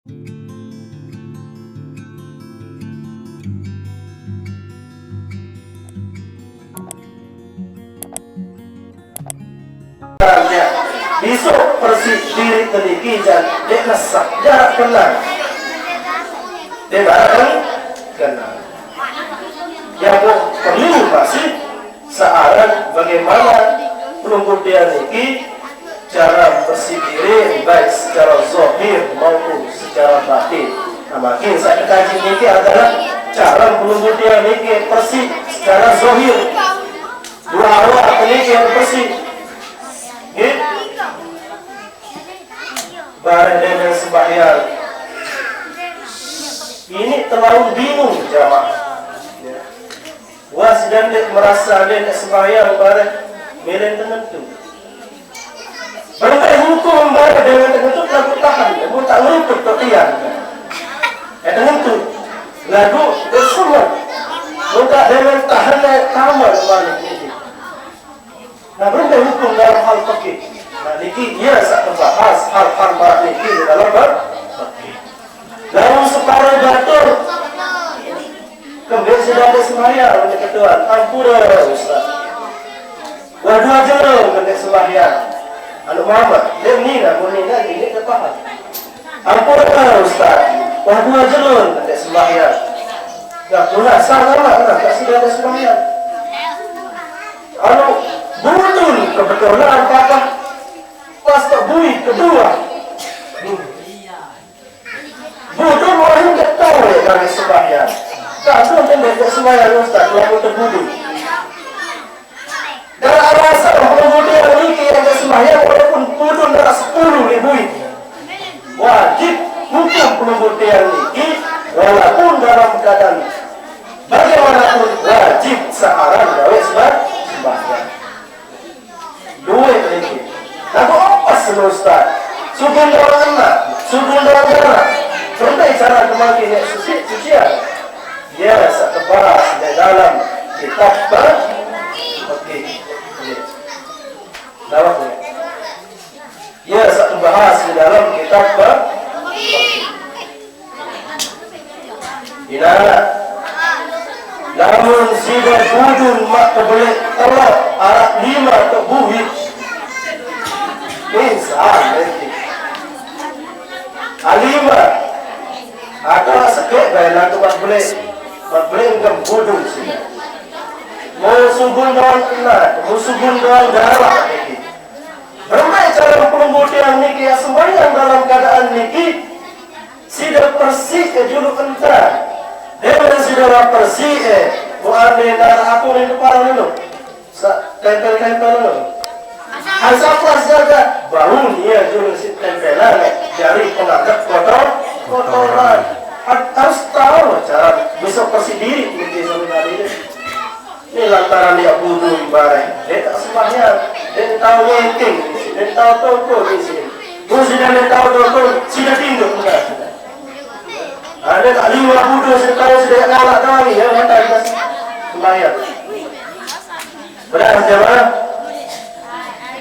Besok persik diri teliki dan dek nasak jarak kenal. Dek barang kenal. Yang perlu masih searah bagaimana pengukuran ini cara bersih diri baik secara zahir maupun secara batin. Nah, makin saya kaji ini adalah cara pengukuran ini bersih secara zahir. Dua awal ini yang bersih. Barang dengan sembahyang ini terlalu bingung jamaah. Wah sedang merasa dia sembahyang barang milen tentu. Barang hukum barang dengan tentu lagu tahan, lagu tak luput ketian. Tentu lagu semua. Muka dengan tahan kamar balik ini. Nah berapa hukum dalam hal fikih? Nah, niki dia saat membahas hal-hal barat niki di dalam fikih. Dalam separuh batur, kemudian sudah ada sembahyang untuk ketuan. Ampura Ustaz. Waduh aja loh untuk sembahyang. Anu Muhammad, dia nina ini kepaham. Ampura Ustaz. Waduh aja loh untuk sembahyang. Gak pula salah lah, tak sudah ada sembahyang. Anu betul kebetulan apa? Pas tak bui kedua bodoh orang yang tahu ya dari sembahyang tak tahu tentang sembahyang Ustaz lalu terbudu dan alasan pengundi yang ini yang sembahyang walaupun bodoh darah 10 ribu wajib hukum pengundi yang ini walaupun dalam keadaan bagaimanapun wajib searah gawe sembahyang duit ini. Lalu apa Ustaz? Sukun dalam anak, sukun dalam darah. Contoh cara kemarin yang sucian. Dia sekebas di dalam kitab Oke. Dalam dia sekebas di dalam kitab Ina. Namun sibar budun mak kebelik telak arak 5 kebuhit. Insan Alimah atau sakit bayar tu boleh enggak bodoh sih. Mau subun doang kena, mau subun doang darah. Bermain cara pengukuran niki ya sembahyang dalam keadaan niki sudah bersih ke julu entah. Dia sudah bersih bukan darah aku ini kepala dulu. Tempel-tempel dulu. Asal jaga bangun dia juru tempelan dari penganggap kotoran harus tahu cara besok bersih diri mungkin sebenarnya ini lantaran dia bodoh ibarat dia tak sembahyang dia tahu nyenting dia tahu toko di sini terus dia tahu toko sudah tinduk enggak ada tak 5 bodoh sudah tahu sudah ngalak tahu ya mata kita sembahyang benar jemaah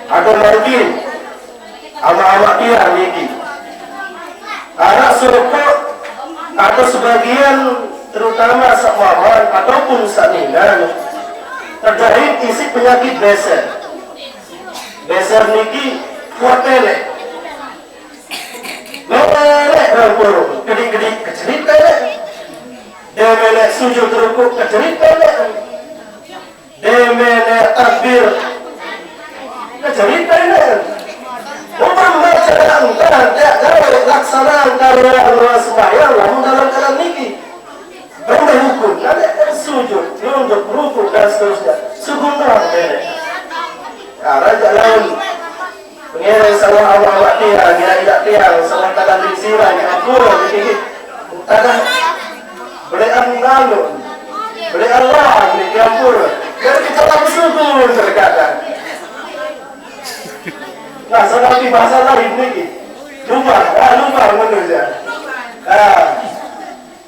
atau mungkin amak-amak dia ini anak surga atau sebagian terutama samaman ataupun saninan terjadi isi penyakit beser niki kuat elek melek rampur gedik-gedik kecerit elek dia melek sujud terukuk kecerit elek dia melek takbir cerita ini umum baca angkat jangan laksana antara sembahyang namun dalam keadaan niki benda hukum ada sujud nunduk rukuk dan seterusnya segunung karena jalan pengiran salah awak tiang tidak tiang salah kata disiran ampun begini kata boleh lalu boleh Allah boleh diampun jadi kita langsung turun terkadang. Nah, seperti bahasa lain ini, lupa menurut saya.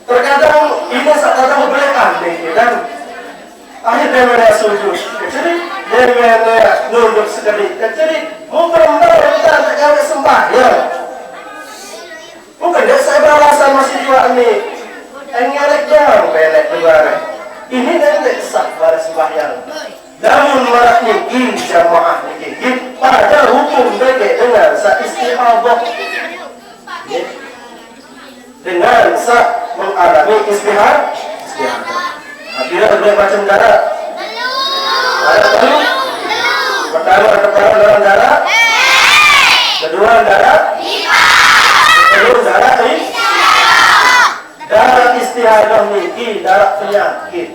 Terkadang ini kadang berbelekan nih, dan akhirnya mereka sujud. Jadi dia mereka nunduk sekali. Jadi mungkin kita tak kawin sembahyang. Bukan dia saya masih tua nih. Engelek dong, pelek negara. Ini nanti sah pada sembahyang. Namun marak niki jamaah niki pada hukum bege dengan sa istihadah. Dengan sa mengalami istihadah. Akhirnya berbagai macam darah. Ada dulu. Pertama dalam darah. Kedua darah. Kedua darah ini. Darah istihadah niki darah penyakit.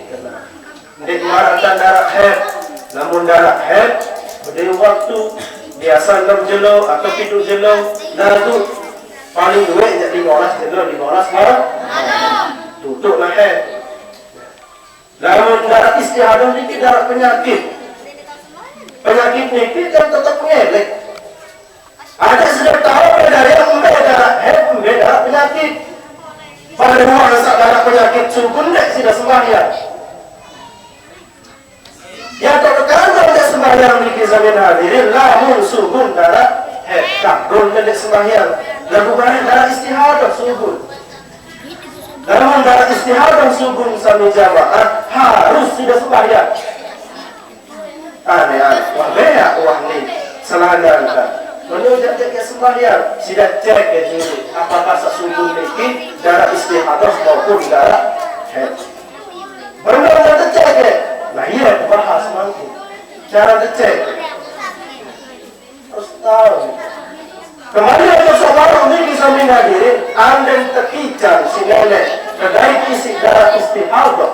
Tidak marahkan darah haid. Namun darah haid berdiri waktu biasa 6 jelo atau 7 jelo. Nah itu paling dua jadi 15 jelo 15 kan? Tutup lah haid. Namun darah istihadah niki darah penyakit. Penyakit niki kan tetap ngelek. Ada sudah tahu dari yang darah haid, darah penyakit. Pada masa darah penyakit sukun dek sudah sembahyang. Yang terkadang tidak sembahyang niki zaman hadirin lamun sukun darah haid, takdun tidak sembahyang. Lalu barang darah istihadah sukun. Namun darah istihadah sukun sami jamaah harus tidak sembahyang. Aneh-aneh, wah beak wah ni selanggan kan. Menurut jaga sembahyang, sudah cek ya dulu apakah sesungguh niki darah istihadah maupun darah haid. Benar-benar cek ya. Nah iya bahas nanti cara dicek harus tahu. Kemarin ada seorang ini bisa menghadiri andai terkicar si nenek kedai isi darah istihadah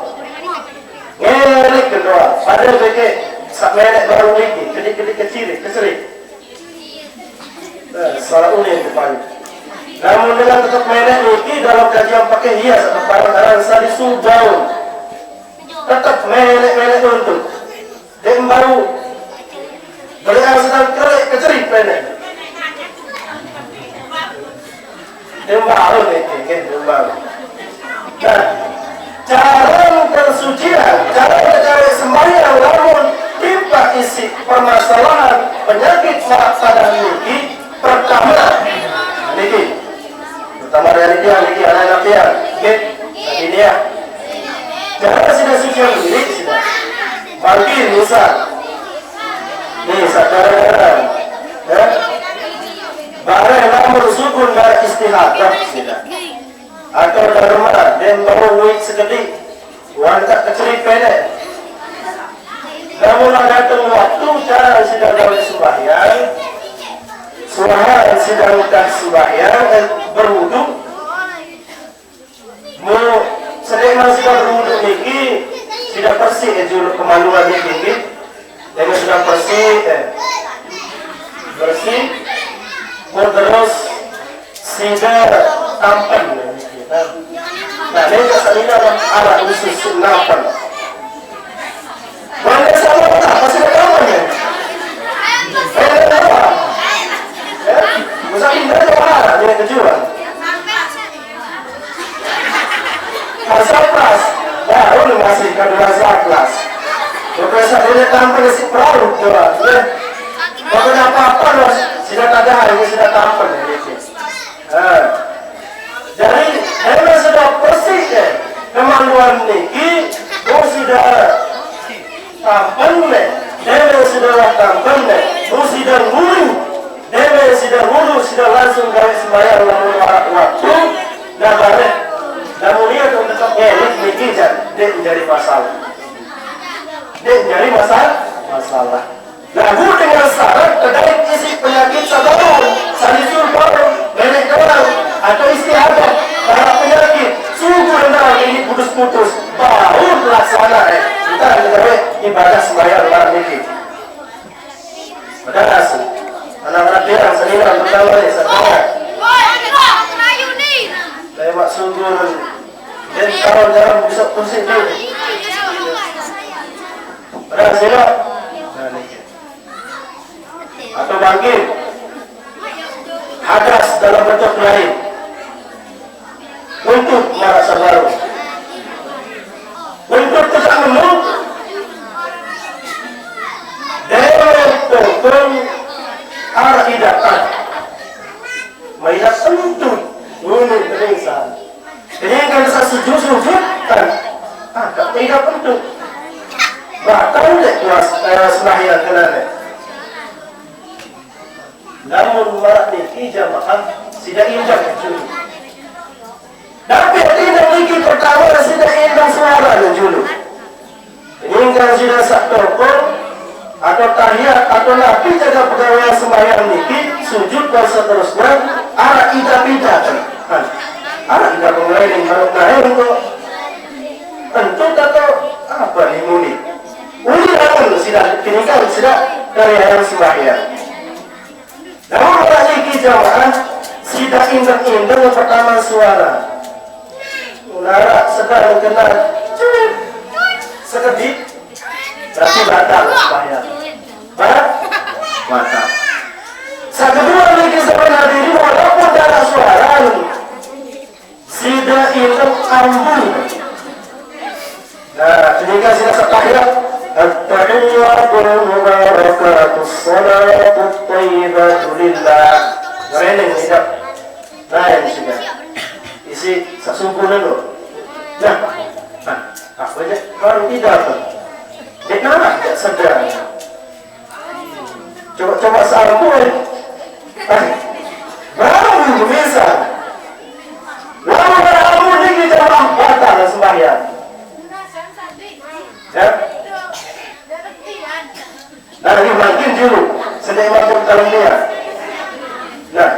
ngelik kedua pada begitu sak nenek baru ini kedik-kedik kecil salah unik depan. Namun dengan tetap nenek ini dalam kajian pakai hias atau barang-barang sadi subau tetap melek untuk dia baru beliau sedang kecerit nenek dia baru dia baru. Nah cara pensucian cara sembahyang namun timpa isi permasalahan penyakit pada niki pertama niki dari dia niki anak-anak dia ini dia cara sudah suci diri sudah bangkit misal nih saudara ya barang namun sukun darah istihadah sudah atau darma dan baru wait sekedik wanita kecerit pendek namun datang waktu cara sudah dalam sembahyang suara sedang tak sembahyang berwudu mau sedang masih berwudu niki sudah bersih julu kemaluan niki dan sudah bersih mau terus sudah tampan. Nah ini kesannya arah khusus nampan. Mana sama tak masih tampan ya? Masa ini ada arah yang kejual. Masa kelas baru masih kedua kelas. Profesor ini tampan si perahu coba. Kalau apa-apa loh sudah ada hari ini sudah tampan ini. Jadi memang sudah bersih ya kemaluan niki, sudah tampan deh, memang sudah tampan deh, sudah wudhu, memang sudah wudhu sudah langsung gawe sembahyang lamun waktu, dah balik, namun dia untuk ngelik niki jadi masalah, jadi masalah. Lalu dengan syarat terkait isi penyakit sabar, salisul baru, nenek orang atau istihadah darah penyakit sungguh rendah ini putus-putus baru pelaksana kita mencapai ibadah sembahyang barang ini. Padahal asli anak-anak bilang seniman pertama ni sekarang saya mak sungguh dan tahun dalam bisa pusing dulu padahal sila atau bangkit hadas dalam bentuk lain untuk merasa baru untuk tidak menung dengan arah hidapan mainat sentut ngunut terisa sa sujud kan tidak penting bahkan dek sembahyang kenane namun marak niki jamaah tidak indah julu tapi tidak niki pertama tidak indah suara julu hingga sudah sak tokol atau tahiyat atau nabi jaga pegawai sembahyang niki sujud dan seterusnya arah ida-ida kan arah ida pengelaining harus naik kok tentu atau apa nih muni uli namun sudah kini kan sudah karya sembahyang namun orang niki jamaah sudah indah-indah yang pertama suara ulara sedang kena sekedip berarti batal sembahyang batal saat kedua niki zaman hadirin walaupun darah suara sudah indah ambul nah ketika sudah setahiyat at-tahiyyatu mubarakatus salatul thayyibatu lillah ngereneng tidak nah yang sudah isi sasungguhnya loh nah apa aja baru tidak dia nara tidak sedang coba sambung baru bisa lalu beramun ini jamaah batal sembahyang ya nah ini makin dulu sedang mampu dalam dia nah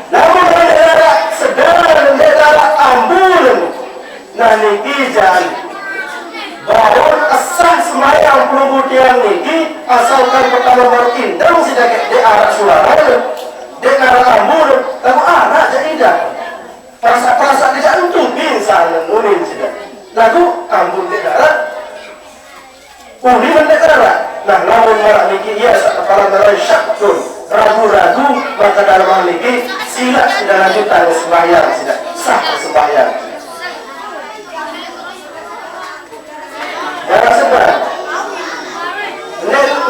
namun ada sedang ada ambulan nah niki jangan bahwa asal sembahyang pelubutian niki asalkan pertama baru indang sudah di arah suara di arah ambul tapi arah jadi indah perasa tidak untuk bisa nunin sudah lagu ambul di arah uli mendek arah nah namun marah niki ia kepala darah syakun ragu-ragu maka dalam hal niki sila sudah lanjutan sembahyang sudah sah sembahyang jangan sebab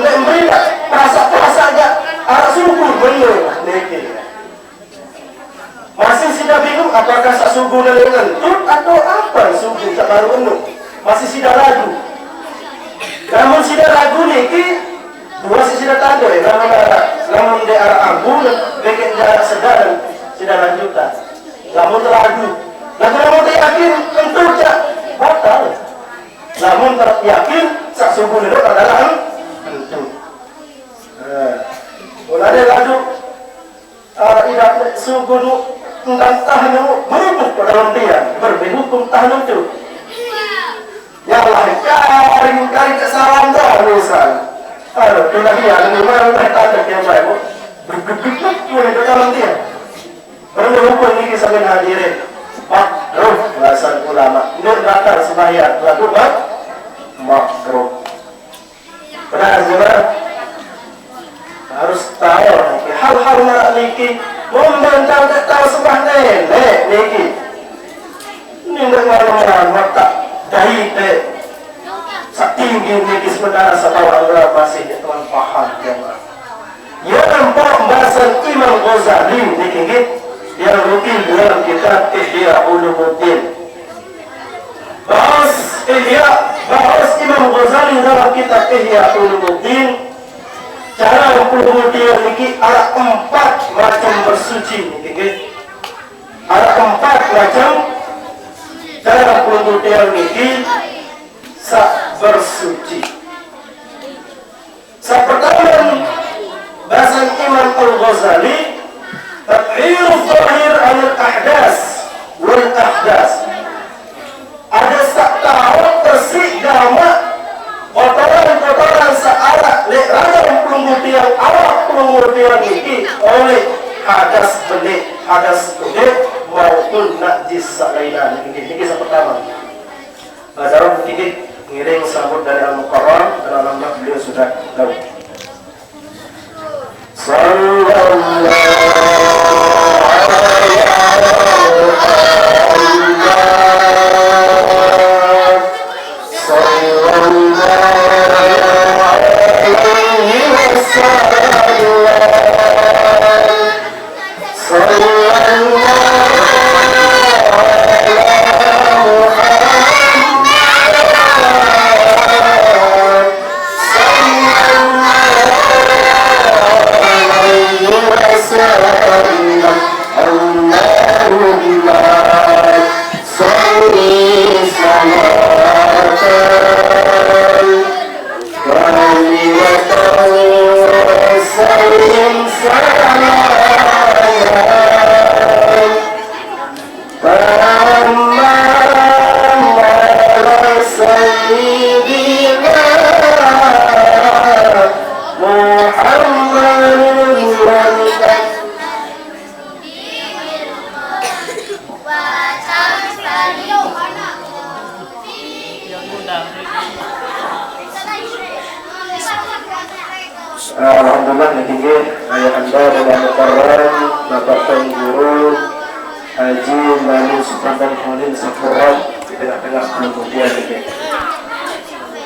nek berilah perasa-perasanya arah subuh benar niki masih sudah bingung apakah sak subuh dengan tut atau apa subuh tak baru penuh masih sudah ragu namun sudah ragu niki dua sisi sudah tanda namun di arah ambul bikin jarak sedang sudah lanjutan namun ragu namun yakin tentu tak batal namun yakin sak subuh itu adalah tentu mulai lalu tidak subuh itu tentang tahan berubah ke dalam dia berhukum tahan itu yang lain kari kesalahan dah misal itulah dia memang tanda yang baik bergerak ke dalam dia berhukum ini sampai hadirin makruh bahasan ulama ini batal sembahyang lalu makruh benar benar harus tahu hal-hal marak niki membentang tak tahu sembah nenek niki ini dengar mata dahi sak tinggi niki sebenarnya setahu Allah masih teman paham jemaah ya nampak bahasan Imam Ghazali niki yang rutin dalam kitab Ihya Ulumuddin bahas Imam Ghazali dalam kitab Ihya Ulumuddin cara pelubutian niki ada 4 macam bersuci niki ada 4 macam cara pelubutian niki sak bersuci pertama bahasan Imam Al-Ghazali تطهير الظاهر عن الأحداث والأحداث ada setahun bersih dama kotoran-kotoran searah ragam pelumutian awak pelumutian ini oleh hadas benih hadas gede maupun najis lainnya ini pertama Badarul ini ngiring sambut dari Al-Muqarram dan alhamdulillah beliau sudah tahu Alhamdulillah niki ayah anda Bapak Mukarram, Bapak Tuan Guru Haji Lalu Sultan Khalil Safuran di tengah-tengah kemudian niki.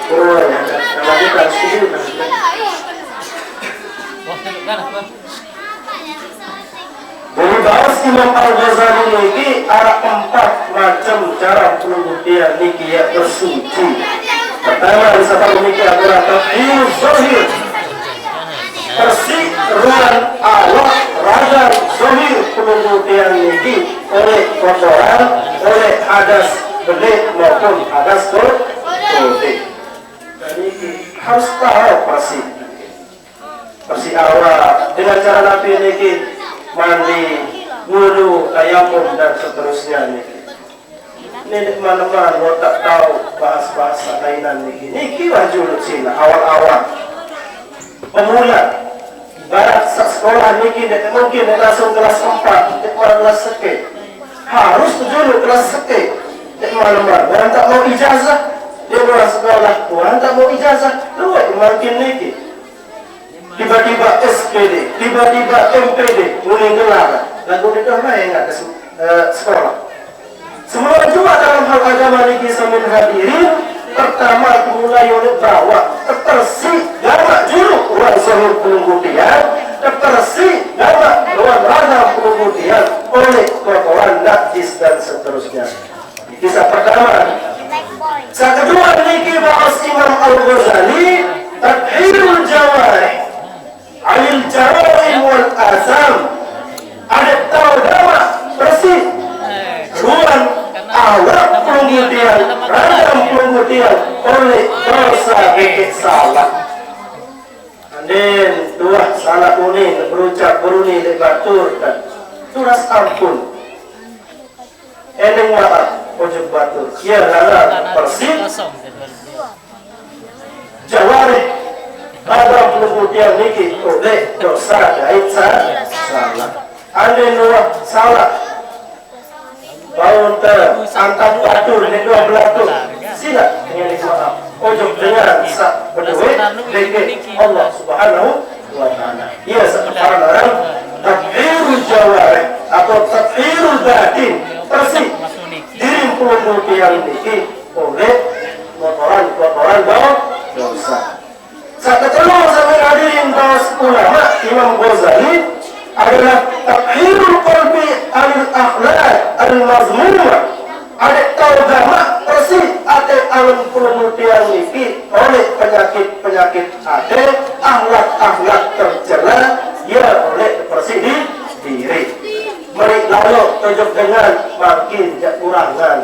Oh ya, lagi kan setuju kan? Jadi bahas Imam Al-Ghazali niki ada 4 macam cara pembuktian niki ya bersuci. Pertama disebut niki adalah tafhir zahir. Bersih ruang awak raga zahir pembuktian niki oleh kotoran, oleh hadas benih maupun hadas kotor. Jadi harus tahu bersih awak dengan cara Nabi niki mandi, wudu, tayamum dan seterusnya niki. Ini mana-mana lo tak tahu bahasa lainan niki wajul Cina awal-awal pemula barat sekolah niki tidak mungkin langsung kelas 4 tidak kelas seke harus dulu kelas seke tidak mana-mana orang tak mau ijazah dia mau sekolah orang tak mau ijazah lu makin niki tiba-tiba SPD, tiba-tiba MPD, mulai gelar lalu itu apa yang nggak ke sekolah. Semua juga dalam hal agama niki samin hadirin. Pertama mulai oleh bawa terbersih gama juru ruang zahir penunggudian, terbersih gama ruang raga penunggudian oleh kotoran najis dan seterusnya. Kisah pertama. Yang kedua niki bahas Imam Al-Ghazali tathirul jawarih anil jaraim wal azam. Ada tahu gama bersih ruang awak pengudian ragam pengudian oleh dosa bikin salah. Anden dua salah kuning berucap beruni lebatur dan turas ampun eneng maaf ojek batur ya lara bersih jawari ragam pengudian niki oleh dosa gaib salah. Anden dua salah bau antap batur ini 2 belatur sila dengan maaf ojok dengan sak berdua dengan Allah subhanahu wa ta'ala. Ia sekarang orang tafhirul jawarih atau tafhirul batin bersih diri pembuktian ini oleh kotoran dosa. Saat ketemu sama hadirin bahas ulama Imam Ghazali adalah tafhirul qalbi anil akhlaq al-mazmumah. Ada tahu gama bersih ada alam pembuktian niki oleh penyakit ada akhlak tercela ya oleh bersih diri. Mari lalu tunjuk dengan makin jak kurangan.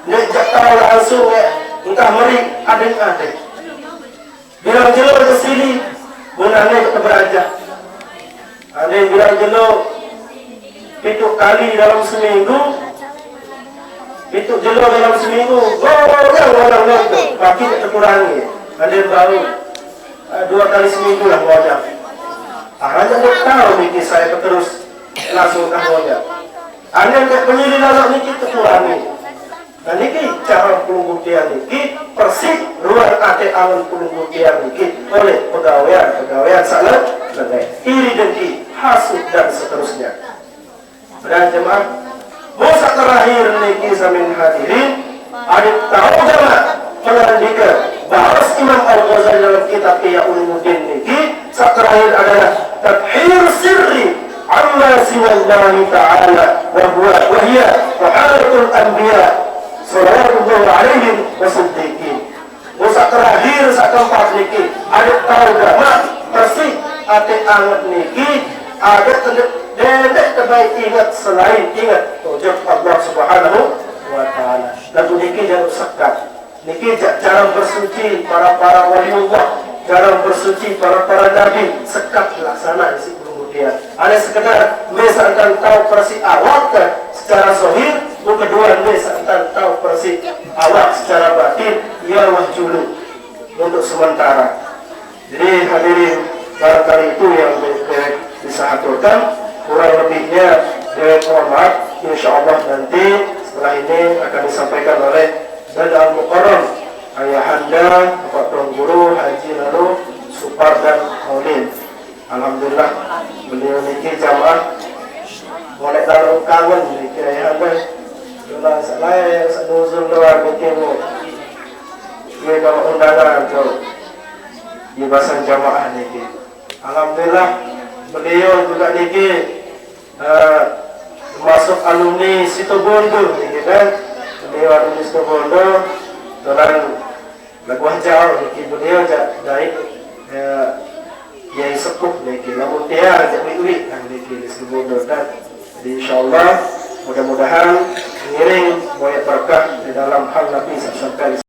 Jak tahu langsung ya entah mari ada. Bilang jelo ke sini gunanya kita beranjak. Ada yang bilang jelo 7 kali dalam seminggu, itu jelo dalam seminggu, orang itu makin terkurangi. Ada yang baru 2 kali seminggu lah wajah. Hanya tak tahu niki saya terus langsung ke wajah. Ada yang tak penyilin anak niki terkurangi. Nah niki cara pembuktian niki persih luar ate alam pembuktian niki oleh pegawaian salah iri dengki hasud dan seterusnya. Dan jemaah masa terakhir niki samin hadirin ada tahu jemaah menandika bahas Imam Al-Ghazali dalam kitab Ihya Ulumuddin niki saat terakhir adalah tathhir sirri amma siwallahi ta'ala wa hiya taharatul anbiya sallallahu alaihim wasallam. Masa terakhir saat keempat niki ada tahu jemaah bersih ate anget niki ada dedek terbaik ingat selain ingat wujud Allah subhanahu wa ta'ala. Lalu niki jangan sekat niki cara bersuci para waliullah, cara bersuci para nabi sekat laksana isi kemudian ada sekedar misalkan tahu persi awak secara zahir, kedua misalkan tahu persi awak secara batin ya wahjulu untuk sementara. Jadi hadirin barangkali itu yang bisa aturkan. Kurang lebihnya mohon maaf. InsyaAllah nanti setelah ini akan disampaikan oleh Dada Al-Mukarram ayahanda Bapak Tuan Guru Haji Lalu Istighfar dan Maulid. Alhamdulillah beliau niki jamaah boleh dalam kangen niki ayahanda Yolah saya senuzul doa niki mu gue kalau undangan tuh di bahasa jamaah niki. Alhamdulillah beliau juga niki termasuk alumni Situbondo niki kan. Beliau alumni Situbondo dan lagu jauh niki beliau dari yang sepuh niki namun dia ada wik kan niki di Situbondo kan. Jadi insyaallah mudah-mudahan mengiring banyak berkah di dalam hal Nabi sallallahu alaihi wasallam.